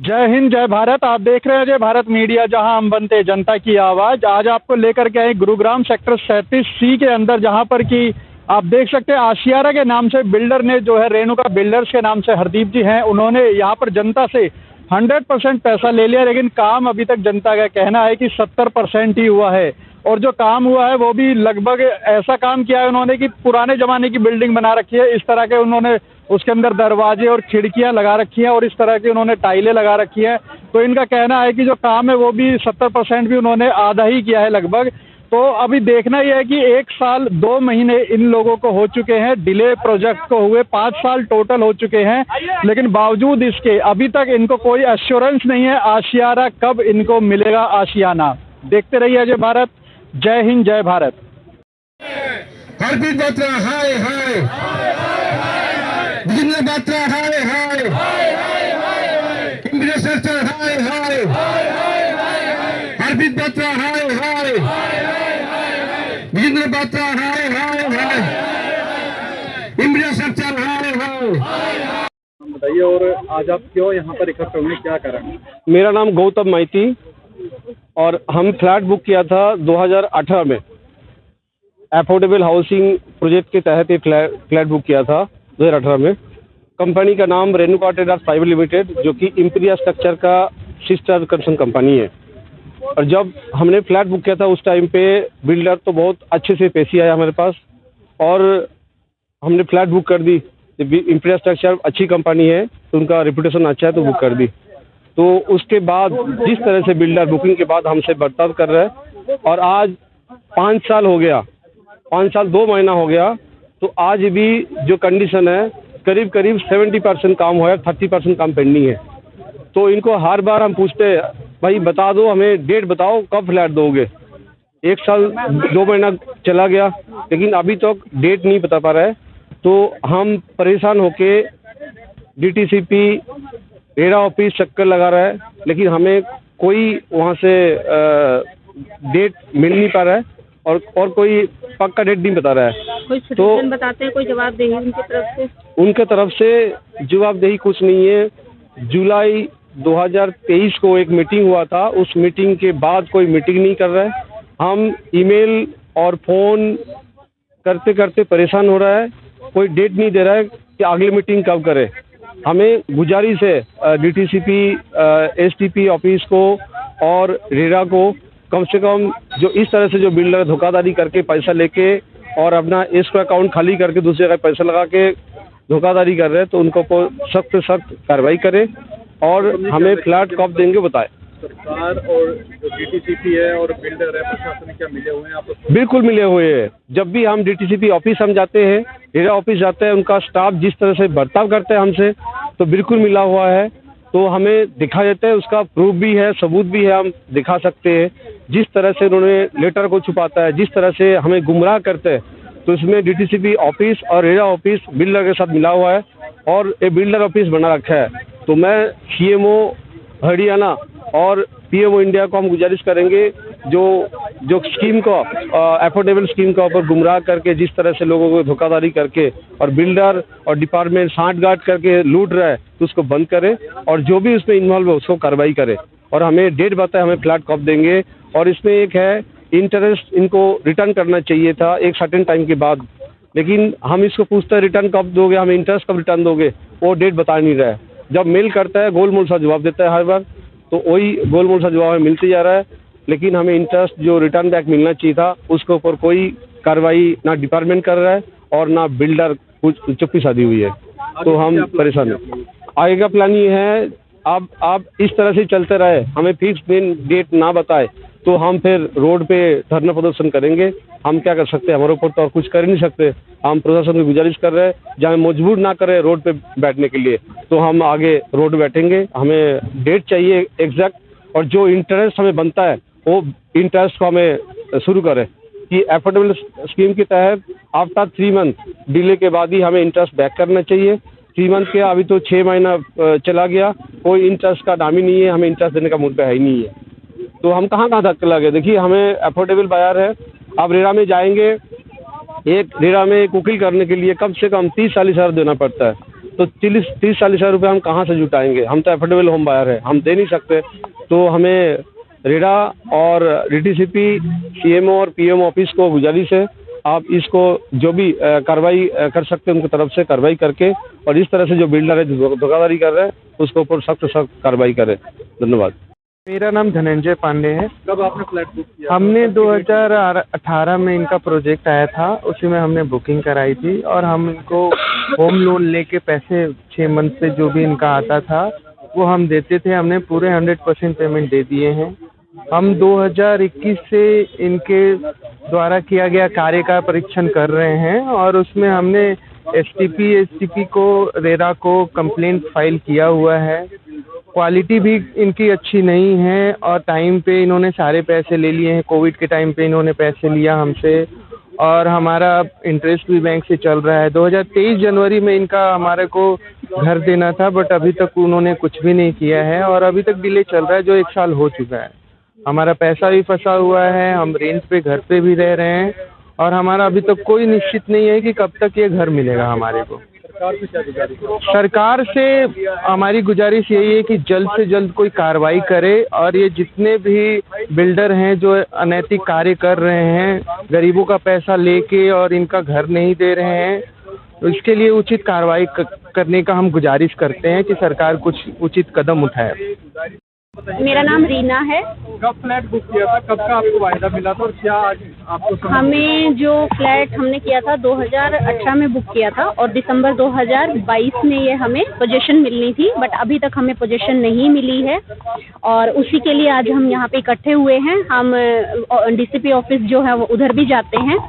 जय हिंद जय भारत। आप देख रहे हैं जय भारत मीडिया, जहां हम बनते जनता की आवाज। आज आपको लेकर के आए गुरुग्राम सेक्टर 37C के अंदर, जहां पर कि आप देख सकते हैं आशियारा के नाम से बिल्डर ने जो है, रेणुका बिल्डर्स के नाम से हरदीप जी हैं, उन्होंने यहां पर जनता से 100% पैसा ले लिया, लेकिन काम अभी तक जनता का कहना है कि 70% ही हुआ है। और जो काम हुआ है वो भी लगभग ऐसा काम किया है उन्होंने कि पुराने जमाने की बिल्डिंग बना रखी है। इस तरह के उन्होंने उसके अंदर दरवाजे और खिड़कियां लगा रखी हैं और इस तरह की उन्होंने टाइलें लगा रखी हैं। तो इनका कहना है कि जो काम है वो भी 70% भी उन्होंने आधा ही किया है लगभग। तो अभी देखना ही है कि 1 साल 2 महीने इन लोगों को हो चुके हैं, डिले प्रोजेक्ट को हुए 5 साल टोटल हो चुके हैं, लेकिन बावजूद इसके अभी तक इनको कोई एश्योरेंस नहीं है आशियारा कब इनको मिलेगा आशियाना। देखते रहिए अजय भारत। जय हिंद जय भारत। हरदीप बात्रा हाय हाय, जिन्ना बात्रा हाय हाय, इंद्र सरकार हाय हाय, हरदीप बात्रा हाय हाय, जिन्ना बात्रा हाय हाय हाय, इंद्र सरकार हाय हाय। बताइए, और आज आप क्यों यहाँ पर इकट्ठे हुए, क्या कारण है? मेरा नाम गौतम माइती और हम फ्लैट बुक किया था 2018 में। अफोर्डेबल हाउसिंग प्रोजेक्ट के तहत ये फ्लैट बुक किया था 2018 में। कंपनी का नाम रेणुका ट्रेडर्स प्राइवेट लिमिटेड, जो कि इम्पीरियल स्ट्रक्चर का सिस्टर कंस्ट्रक्शन कंपनी है। और जब हमने फ्लैट बुक किया था उस टाइम पे बिल्डर तो बहुत अच्छे से पेशी आया हमारे पास और हमने फ्लैट बुक कर दी। इम्पीरियल स्ट्रक्चर अच्छी कंपनी है तो उनका रेपुटेशन अच्छा है तो बुक कर दी। तो उसके बाद जिस तरह से बिल्डर बुकिंग के बाद हमसे बर्ताव कर रहा है और आज 5 साल हो गया, 5 साल 2 महीना हो गया, तो आज भी जो कंडीशन है करीब करीब 70% काम हुआ है, 30% काम पेंडिंग है। तो इनको हर बार हम पूछते हैं, भाई बता दो, हमें डेट बताओ कब फ्लैट दोगे। 1 साल 2 महीना चला गया लेकिन अभी तक डेट नहीं बता पा रहा है। तो हम परेशान होके डीटीसीपी रेरा ऑफिस चक्कर लगा रहा है, लेकिन हमें कोई वहाँ से डेट मिल नहीं पा रहा है और कोई पक्का डेट नहीं बता रहा है। कोई सजेशन बताते हैं, कोई जवाबदेही उनकी तरफ से जवाबदेही कुछ नहीं है। जुलाई 2023 को एक मीटिंग हुआ था, उस मीटिंग के बाद कोई मीटिंग नहीं कर रहा है। हम ईमेल और फ़ोन करते करते परेशान हो रहा है, कोई डेट नहीं दे रहा है कि अगली मीटिंग कब करे। हमें गुजारिश है डीटीसीपी एसटीपी ऑफिस को और रेरा को, कम से कम जो इस तरह से जो बिल्डर धोखाधड़ी करके पैसा लेके और अपना एस्क्रो अकाउंट खाली करके दूसरी जगह पैसा लगा के धोखाधड़ी कर रहे हैं, तो उनको सख्त सख्त कार्रवाई करे और हमें फ्लैट कब देंगे बताए। सरकार और जो डीटीसीपी है और बिल्डर है, प्रशासन क्या मिले हुए हैं आप? बिल्कुल मिले हुए हैं। जब भी हम डीटीसीपी ऑफिस हम जाते हैं, रेरा ऑफिस जाते हैं, उनका स्टाफ जिस तरह से बर्ताव करते हैं हमसे, तो बिल्कुल मिला हुआ है। तो हमें दिखा देते हैं, उसका प्रूफ भी है, सबूत भी है, हम दिखा सकते हैं। जिस तरह से उन्होंने लेटर को छुपाता है, जिस तरह से हमें गुमराह करते हैं, तो इसमें डीटीसीपी ऑफिस और रेरा ऑफिस बिल्डर के साथ मिला हुआ है और ये बिल्डर ऑफिस बना रखा है। तो मैं सीएमओ हरियाणा और पीएमओ इंडिया को हम गुजारिश करेंगे, जो स्कीम को अफोर्डेबल स्कीम के ऊपर गुमराह करके जिस तरह से लोगों को धोखाधड़ी करके और बिल्डर और डिपार्टमेंट सांठगांठ करके लूट रहा है, तो उसको बंद करे और जो भी उसमें इन्वॉल्व है उसको कार्रवाई करे और हमें डेट बताए हमें फ्लैट कब देंगे। और इसमें एक है, इंटरेस्ट इनको रिटर्न करना चाहिए था एक सर्टेन टाइम के बाद, लेकिन हम इसको पूछते हैं रिटर्न कब दोगे, हमें इंटरेस्ट कब रिटर्न दोगे, वो डेट बता नहीं रहा है। जब मेल करता है गोलमोल सा जवाब देता है हर बार, तो वही गोलमोल सा जवाब हमें मिलते जा रहा है। लेकिन हमें इंटरेस्ट जो रिटर्न बैक मिलना चाहिए था उसके ऊपर कोई कार्रवाई ना डिपार्टमेंट कर रहा है और ना बिल्डर कुछ चुप्पी साधी हुई है। तो हम परेशान हैं। आगे का प्लान ये है, आप इस तरह से चलते रहे, हमें फिक्स डेट ना बताए तो हम फिर रोड पे धरना प्रदर्शन करेंगे। हम क्या कर सकते हैं, हमारे ऊपर तो और कुछ कर नहीं सकते। हम प्रशासन की गुजारिश कर रहे हैं, जहाँ मजबूर ना करें रोड पे बैठने के लिए, तो हम आगे रोड बैठेंगे। हमें डेट चाहिए एग्जैक्ट, और जो इंटरेस्ट हमें बनता है वो इंटरेस्ट को हमें शुरू करें कि अफोर्डेबल स्कीम के तहत आफ्टर 3 मंथ डिले के बाद ही हमें इंटरेस्ट बैक करना चाहिए। 3 मंथ के अभी तो 6 महीना चला गया, कोई इंटरेस्ट का नाम ही नहीं है, हमें इंटरेस्ट देने का मूड पे है ही नहीं है। तो हम कहाँ धक्के लगे। देखिए, हमें अफोर्डेबल बाजार है। अब रेरा में जाएंगे, एक रेरा में एक वकील करने के लिए कम से कम 30-40 हज़ार देना पड़ता है। तो 30-40 हज़ार रुपये हम कहाँ से जुटाएंगे? हम तो एफोर्डेबल होम बायर है, हम दे नहीं सकते। तो हमें रेरा और डीटीसीपी, सीएमओ और पीएमओ ऑफिस को गुजारिश है, आप इसको जो भी कार्रवाई कर सकते हैं उनकी तरफ से कार्रवाई करके, और इस तरह से जो बिल्डर है जो धोखाधड़ी कर रहे हैं उसके ऊपर सख्त कार्रवाई करें। धन्यवाद। मेरा नाम धनंजय पांडे है। कब आपने फ्लैट बुक किया? हमने 2018 में इनका प्रोजेक्ट आया था, उसी में हमने बुकिंग कराई थी और हम इनको होम लोन लेके पैसे 6 मंथ से जो भी इनका आता था वो हम देते थे। हमने पूरे 100% पेमेंट दे दिए हैं। हम 2021 से इनके द्वारा किया गया कार्य का परीक्षण कर रहे हैं और उसमें हमने एसटीपी को, रेरा को कंप्लेंट फाइल किया हुआ है। क्वालिटी भी इनकी अच्छी नहीं है और टाइम पे इन्होंने सारे पैसे ले लिए हैं। कोविड के टाइम पे इन्होंने पैसे लिया हमसे और हमारा इंटरेस्ट भी बैंक से चल रहा है। 2023 जनवरी में इनका हमारे को घर देना था, बट अभी तक उन्होंने कुछ भी नहीं किया है और अभी तक डिले चल रहा है, जो 1 साल हो चुका है। हमारा पैसा भी फंसा हुआ है, हम रेंट पे घर पे भी रह रहे हैं और हमारा अभी तक कोई निश्चित नहीं है कि कब तक ये घर मिलेगा हमारे को। सरकार से क्या गुजारिश है? सरकार से हमारी गुजारिश यही है कि जल्द से जल्द कोई कार्रवाई करे और ये जितने भी बिल्डर हैं जो अनैतिक कार्य कर रहे हैं, गरीबों का पैसा लेके और इनका घर नहीं दे रहे हैं, तो इसके लिए उचित कार्रवाई करने का हम गुजारिश करते हैं कि सरकार कुछ उचित कदम उठाए। मेरा नाम रीना है। कब फ्लैट बुक किया था? कब का आपको वायदा मिला था और क्या आज आपको समझ? हमें जो फ्लैट हमने किया था 2018 में बुक किया था और दिसंबर 2022 में ये हमें पोजीशन मिलनी थी, बट अभी तक हमें पोजीशन नहीं मिली है और उसी के लिए आज हम यहाँ पे इकट्ठे हुए हैं। हम डीसीपी ऑफिस जो है वो उधर भी जाते हैं,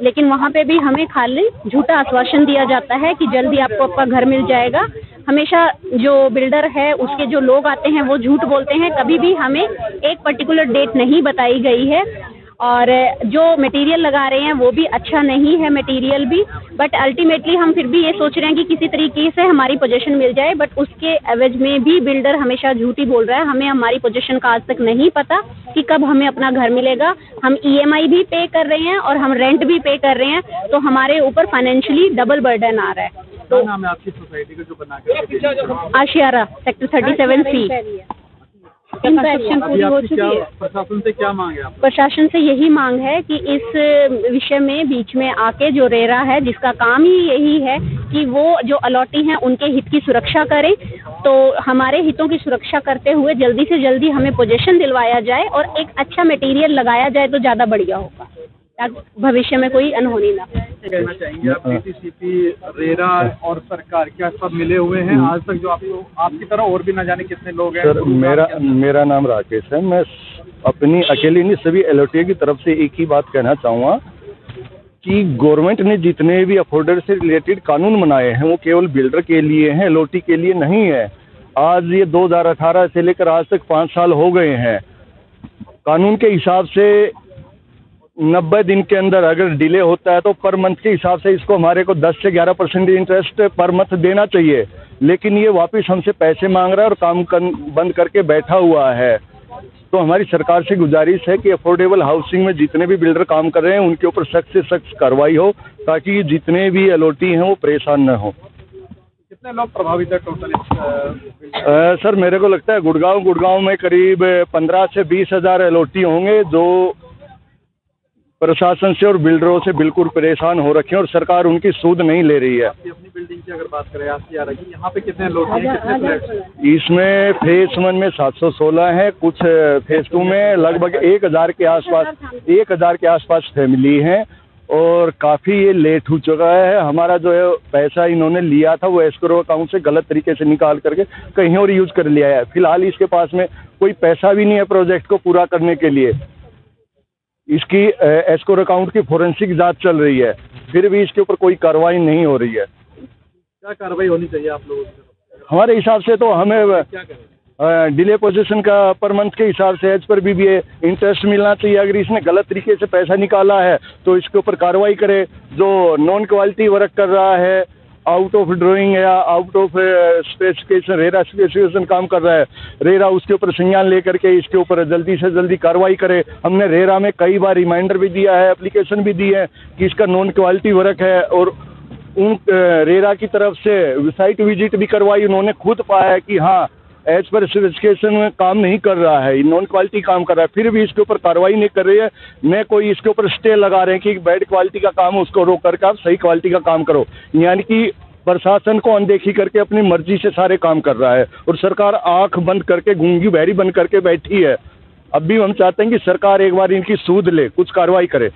लेकिन वहाँ पे भी हमें खाली झूठा आश्वासन दिया जाता है कि जल्दी आपको आपका घर मिल जाएगा। हमेशा जो बिल्डर है उसके जो लोग आते हैं वो झूठ बोलते हैं, कभी भी हमें एक पर्टिकुलर डेट नहीं बताई गई है और जो मटेरियल लगा रहे हैं वो भी अच्छा नहीं है मटेरियल भी, बट अल्टीमेटली हम फिर भी ये सोच रहे हैं कि किसी तरीके से हमारी पोजीशन मिल जाए, बट उसके एवज में भी बिल्डर हमेशा झूठी बोल रहा है। हमें हमारी पोजीशन का आज तक नहीं पता कि कब हमें अपना घर मिलेगा। हम EMI भी पे कर रहे हैं और हम रेंट भी पे कर रहे हैं, तो हमारे ऊपर फाइनेंशियली डबल बर्डन आ रहा है। क्या नाम है आपकी सोसाइटी का जो बना के? आशियारा सेक्टर 37C। इनका एक्शन पूरी हो चुकी है। प्रशासन से क्या मांग है आप? प्रशासन से यही मांग है कि इस विषय में बीच में आके जो रेरा है जिसका काम ही यही है कि वो जो अलॉटी हैं उनके हित की सुरक्षा करें, तो हमारे हितों की सुरक्षा करते हुए जल्दी से जल्दी हमें पोजीशन दिलवाया जाए और एक अच्छा मटेरियल लगाया जाए तो ज़्यादा बढ़िया होगा, ताकि भविष्य में कोई अनहोनी ना हो। कहना चाहेंगे आप डीटीसीपी, रेरा और सरकार क्या सब मिले हुए हैं आज तक? जो आपकी तरह और भी न जाने कितने लोग हैं। सर मेरा नाम राकेश है। मैं अपनी अकेली नहीं, सभी एलओटी की तरफ से एक ही बात कहना चाहूँगा कि गवर्नमेंट ने जितने भी अफोर्डर से रिलेटेड कानून बनाए हैं वो केवल बिल्डर के लिए हैं, एलओटी के लिए नहीं है। आज ये 2018 से लेकर आज तक 5 साल हो गए हैं। कानून के हिसाब से 90 दिन के अंदर अगर डिले होता है तो पर मंथ के हिसाब से इसको हमारे को 10 से 11% इंटरेस्ट पर मंथ देना चाहिए, लेकिन ये वापस हमसे पैसे मांग रहा है और काम बंद करके बैठा हुआ है। तो हमारी सरकार से गुजारिश है कि अफोर्डेबल हाउसिंग में जितने भी बिल्डर काम कर रहे हैं उनके ऊपर सख्त से सख्त कार्रवाई हो, ताकि जितने भी अलॉटी हैं वो परेशान न हो। कितने लोग प्रभावित है टोटल? सर मेरे को लगता है गुड़गांव में करीब 15 से 20 हज़ार अलॉटी होंगे जो प्रशासन से और बिल्डरों से बिल्कुल परेशान हो रखे हैं और सरकार उनकी सूद नहीं ले रही है। अपनी बिल्डिंग की अगर बात करें आशियारा की, यहाँ पे कितने लोग हैं, कितने फ्लैट्स? इसमें फेज 1 में 716 है, कुछ फेज 2 में लगभग 1000 के आसपास फैमिली हैं और काफ़ी ये लेट हो चुका है। हमारा जो है पैसा इन्होंने लिया था वो एस्क्रो अकाउंट से गलत तरीके से निकाल करके कहीं और यूज़ कर लिया है। फिलहाल इसके पास में कोई पैसा भी नहीं है प्रोजेक्ट को पूरा करने के लिए। इसकी एस्क्रो अकाउंट की फोरेंसिक जांच चल रही है, फिर भी इसके ऊपर कोई कार्रवाई नहीं हो रही है। क्या कार्रवाई होनी चाहिए आप लोगों से? हमारे हिसाब से तो हमें डिले पोजीशन का पर मंथ के हिसाब से एज पर भी इंटरेस्ट मिलना चाहिए। अगर इसने गलत तरीके से पैसा निकाला है तो इसके ऊपर कार्रवाई करे। जो नॉन क्वालिटी वर्क कर रहा है, आउट ऑफ ड्राइंग या out of specification, RERA specification काम कर रहा है, रेरा उसके ऊपर संज्ञान लेकर के इसके ऊपर जल्दी से जल्दी कार्रवाई करे। हमने रेरा में कई बार रिमाइंडर भी दिया है, एप्लीकेशन भी दी है कि इसका नॉन क्वालिटी वर्क है और उन रेरा की तरफ से साइट विजिट भी करवाई, उन्होंने खुद पाया कि हाँ एज पर स्पेसिफिकेशन में काम नहीं कर रहा है, नॉन क्वालिटी काम कर रहा है, फिर भी इसके ऊपर कार्रवाई नहीं कर रही है। न कोई इसके ऊपर स्टे लगा रहे हैं कि बैड क्वालिटी का काम है उसको रोक करके आप सही क्वालिटी का काम करो, यानी कि प्रशासन को अनदेखी करके अपनी मर्जी से सारे काम कर रहा है और सरकार आंख बंद करके गूंगी बहरी बंद करके बैठी है। अब भी हम चाहते हैं कि सरकार एक बार इनकी सूद ले, कुछ कार्रवाई करे।